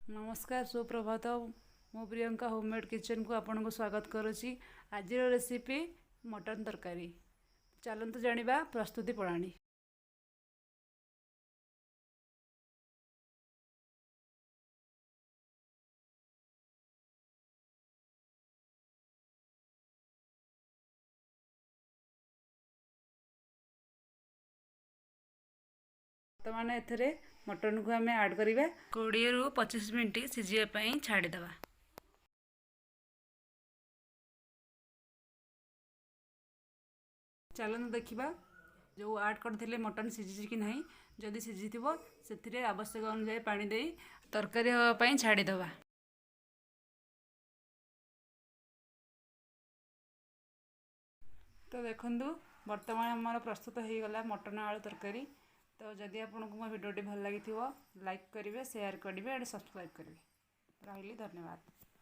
नमस्कार सुप्रभात। मो प्रियंका होममेड किचन को आपन को स्वागत करुच्ची। आज रेसिपी मटन तरकारी। चलतु जानिबा प्रस्तुति प्रणाली। वर्तमान एथरे मटन को आम ऐड करिबा 20 रु 25 मिनिट सिझिबा छाड़ीदेवा। चलतु देखिबा जो ऐड करथिले मटन सिझी कि नहीं। जदि सिझी से आवश्यक अनुसार पानी दे तरकारी हवा छाड़ीदेवा। तो देखु वर्तमान आमर प्रस्तुत हो गला मटन आलू तरकारी। तो जदि आपको मो भिडियोटी भल लगी लाइक करेंगे, शेयर करेंगे और सब्सक्राइब करेंगे। रही धन्यवाद।